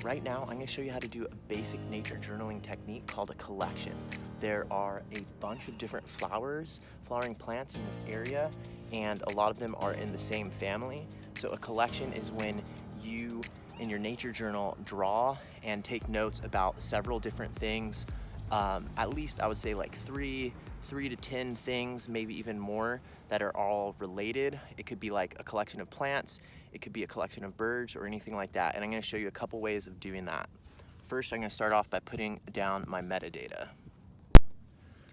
right now I'm going to show you how to do a basic nature journaling technique called a collection. There are a bunch of different flowering plants in this area, and a lot of them are in the same family. So a collection is when you, in your nature journal, draw and take notes about several different things, at least I would say like three to 10 things, maybe even more, that are all related. It could be like a collection of plants, it could be a collection of birds, or anything like that. And I'm going to show you a couple ways of doing that. First, I'm going to start off by putting down my metadata.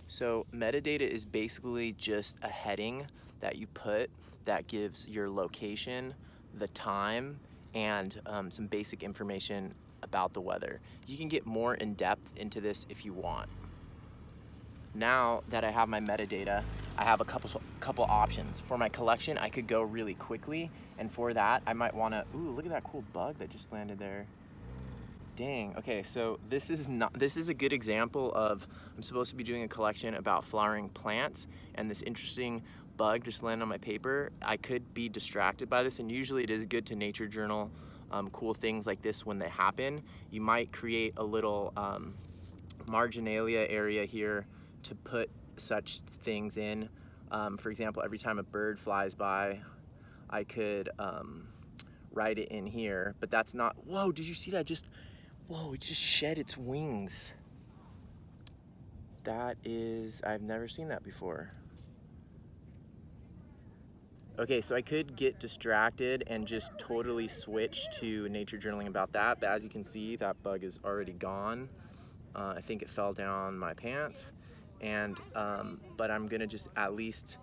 So metadata is basically just a heading that you put that gives your location, the time, and some basic information about the weather. You can get more in depth into this if you want. Now that I have my metadata, I have a couple options. For my collection, I could go really quickly, and for that, I might want to, ooh, look at that cool bug that just landed there. Dang, okay, so this is a good example of, I'm supposed to be doing a collection about flowering plants, and this interesting bug just landed on my paper. I could be distracted by this, and usually it is good to nature journal cool things like this when they happen. You might create a little marginalia area here to put such things in. For example, every time a bird flies by, I could write it in here, but that's not, whoa, did you see that? Whoa, it just shed its wings. That is, I've never seen that before. Okay, so I could get distracted and just totally switch to nature journaling about that, but as you can see, that bug is already gone. I think it fell down my pants, and but I'm gonna just at least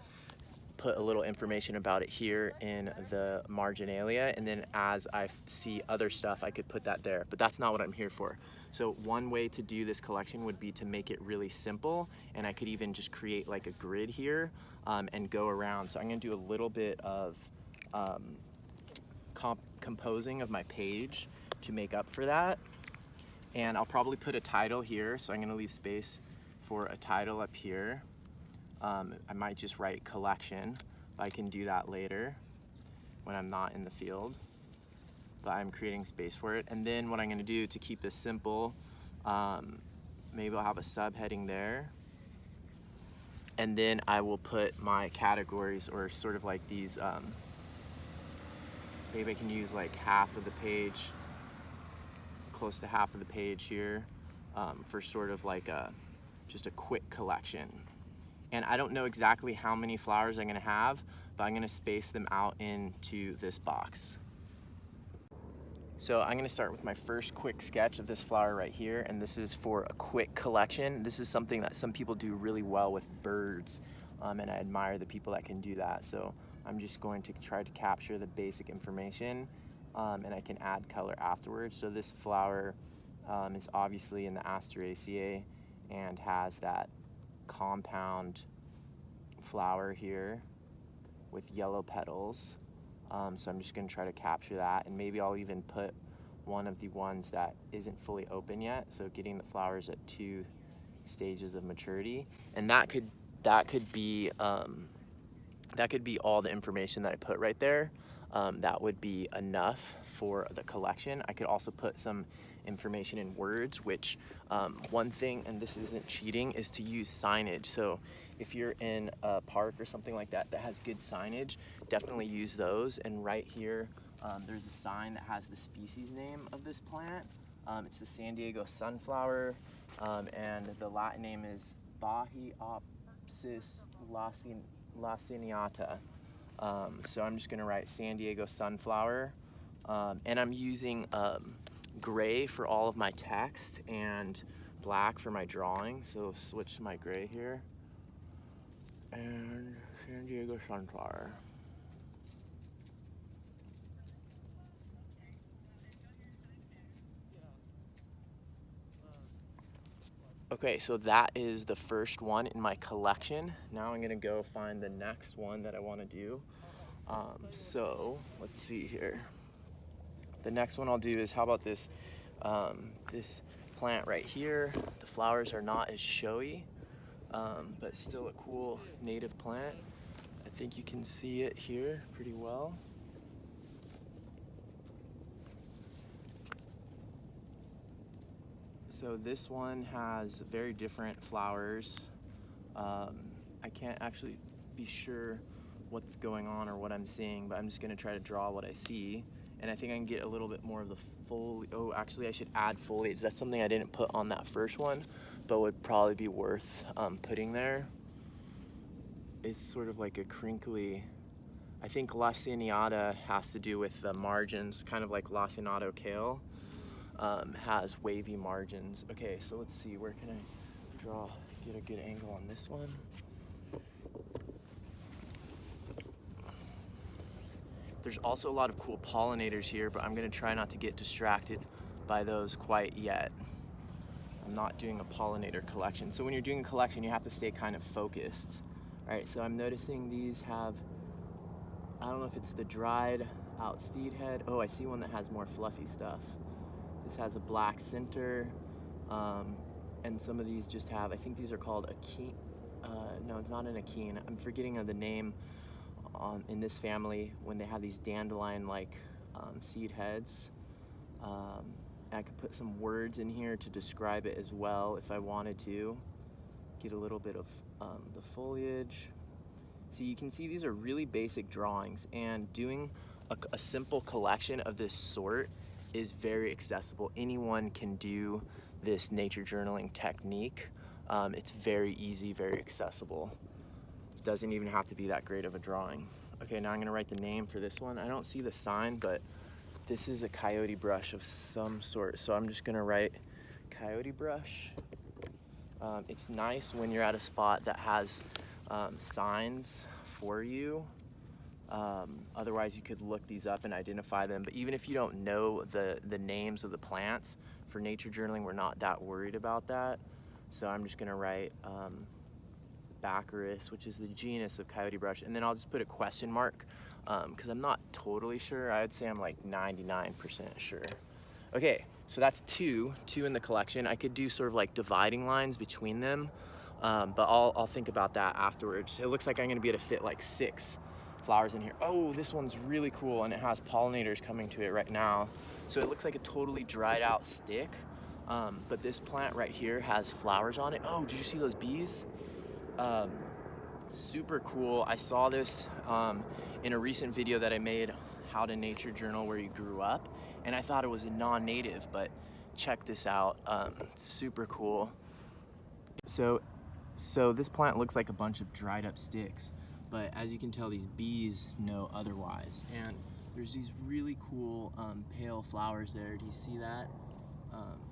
put a little information about it here in the marginalia, and then as I see other stuff, I could put that there, but that's not what I'm here for. So one way to do this collection would be to make it really simple, and I could even just create like a grid here and go around. So I'm gonna do a little bit of composing of my page to make up for that. And I'll probably put a title here, so I'm gonna leave space for a title up here. I might just write collection, but I can do that later when I'm not in the field, but I'm creating space for it. And then what I'm gonna do to keep this simple, maybe I'll have a subheading there, and then I will put my categories, or sort of like these, maybe I can use like half of the page, close to half of the page here, for sort of like just a quick collection. And I don't know exactly how many flowers I'm gonna have, but I'm gonna space them out into this box. So I'm gonna start with my first quick sketch of this flower right here, and this is for a quick collection. This is something that some people do really well with birds, and I admire the people that can do that. So I'm just going to try to capture the basic information, and I can add color afterwards. So this flower is obviously in the Asteraceae and has that compound flower here with yellow petals. So I'm just going to try to capture that, and maybe I'll even put one of the ones that isn't fully open yet, so getting the flowers at 2 stages of maturity. And that could be all the information that I put right there. That would be enough for the collection. I could also put some information in words, which one thing, and this isn't cheating, is to use signage. So if you're in a park or something like that that has good signage, definitely use those. And right here, there's a sign that has the species name of this plant. It's the San Diego sunflower, and the Latin name is Bahiopsis laciniata. So I'm just gonna write San Diego sunflower, and I'm using gray for all of my text and black for my drawing. So switch to my gray here, and San Diego sunflower. Okay, so that is the first one in my collection. Now I'm gonna go find the next one that I wanna do. So let's see here. The next one I'll do is, how about this, this plant right here. The flowers are not as showy, but still a cool native plant. I think you can see it here pretty well. So this one has very different flowers. I can't actually be sure what's going on or what I'm seeing, but I'm just gonna try to draw what I see. And I think I can get a little bit more of the foliage. Oh, actually I should add foliage. That's something I didn't put on that first one, but would probably be worth putting there. It's sort of like a crinkly, I think laciniata has to do with the margins, kind of like lacinato kale has wavy margins. Okay, so let's see, where can I draw, get a good angle on this one? There's also a lot of cool pollinators here, but I'm gonna try not to get distracted by those quite yet. I'm not doing a pollinator collection. So when you're doing a collection, you have to stay kind of focused. All right, so I'm noticing these have, I don't know if it's the dried out steed head. Oh, I see one that has more fluffy stuff. This has a black center, and some of these just have, I think these are called akene. No, it's not an akene. I'm forgetting of the name in this family when they have these dandelion-like seed heads. I could put some words in here to describe it as well if I wanted to. Get a little bit of the foliage. So you can see these are really basic drawings, and doing a simple collection of this sort is very accessible. Anyone can do this nature journaling technique. It's very easy, very accessible. It doesn't even have to be that great of a drawing. Okay, now I'm gonna write the name for this one. I don't see the sign, but this is a coyote brush of some sort. So I'm just gonna write coyote brush. It's nice when you're at a spot that has signs for you. Otherwise you could look these up and identify them. But even if you don't know the names of the plants, for nature journaling, we're not that worried about that. So I'm just gonna write Baccharis, which is the genus of coyote brush, and then I'll just put a question mark because I'm not totally sure. I would say I'm like 99% sure. Okay, so that's two in the collection. I could do sort of like dividing lines between them, but I'll think about that afterwards. It looks like I'm gonna be able to fit like 6 flowers in here. Oh, this one's really cool, and it has pollinators coming to it right now. So it looks like a totally dried out stick, but this plant right here has flowers on it. Oh, did you see those bees? Super cool. I saw this in a recent video that I made, how to nature journal where you grew up, and I thought it was a non-native, but check this out. It's super cool. So this plant looks like a bunch of dried up sticks, but as you can tell, these bees know otherwise. And there's these really cool pale flowers there. Do you see that?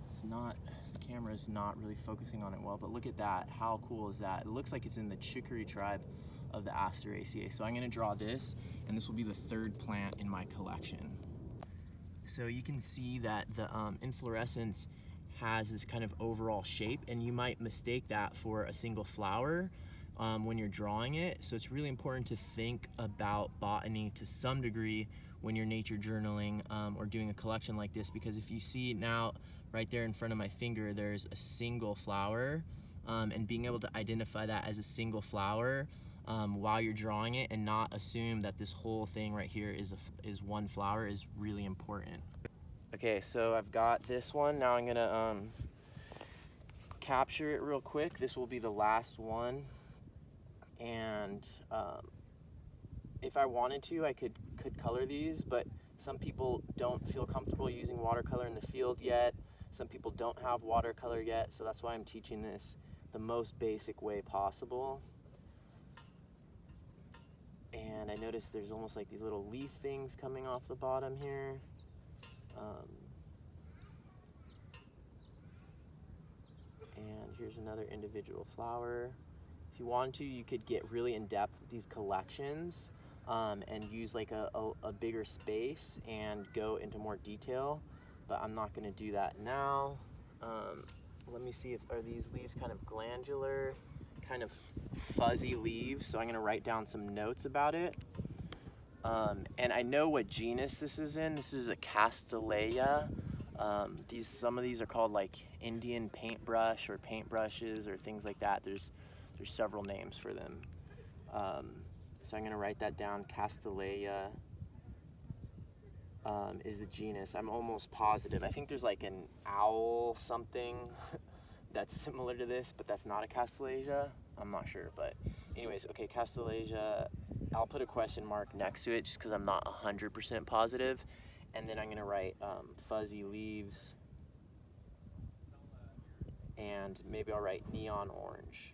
The camera's not really focusing on it well, but look at that. How cool is that? It looks like it's in the chicory tribe of the Asteraceae. So I'm gonna draw this, and this will be the 3rd plant in my collection. So you can see that the inflorescence has this kind of overall shape, and you might mistake that for a single flower when you're drawing it. So it's really important to think about botany to some degree when you're nature journaling or doing a collection like this, because if you see now right there in front of my finger, there's a single flower, and being able to identify that as a single flower while you're drawing it and not assume that this whole thing right here is one flower is really important. Okay, so I've got this one. Now I'm gonna capture it real quick. This will be the last one, and if I wanted to, I could color these, but some people don't feel comfortable using watercolor in the field yet. Some people don't have watercolor yet, so that's why I'm teaching this the most basic way possible. And I noticed there's almost like these little leaf things coming off the bottom here. And here's another individual flower. If you wanted to, you could get really in depth with these collections and use like a bigger space and go into more detail, but I'm not gonna do that now. Let me see, are these leaves kind of glandular, kind of fuzzy leaves? So I'm gonna write down some notes about it. And I know what genus this is in. This is a Castanea. Some of these are called like Indian paintbrush or paintbrushes or things like that. There's several names for them. So I'm gonna write that down, Castanea. is the genus. I'm almost positive. I think there's like an owl something that's similar to this, but that's not a Castellacea. I'm not sure, but anyways, okay, Castellacea. I'll put a question mark next to it just because I'm not 100% positive. And then I'm gonna write fuzzy leaves, and maybe I'll write neon orange.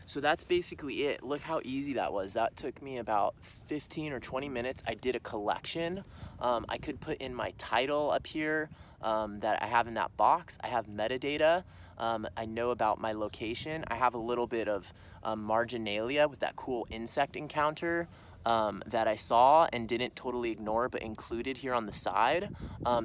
So that's basically it. Look how easy that was. That took me about 15 or 20 minutes. I did a collection. I could put in my title up here that I have in that box. I have metadata. I know about my location. I have a little bit of marginalia with that cool insect encounter that I saw and didn't totally ignore, but included here on the side.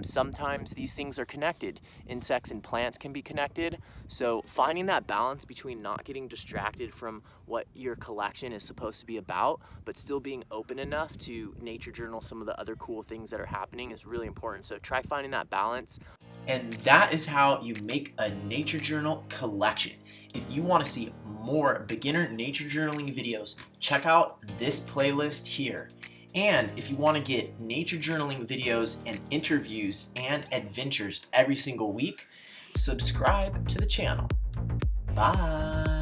Sometimes these things are connected. Insects and plants can be connected. So finding that balance between not getting distracted from what your collection is supposed to be about, but still being open enough to nature journal some of the other cool things that are happening is really important. So try finding that balance. And that is how you make a nature journal collection. If you want to see more beginner nature journaling videos, check out this playlist here. And if you want to get nature journaling videos and interviews and adventures every single week, subscribe to the channel. Bye.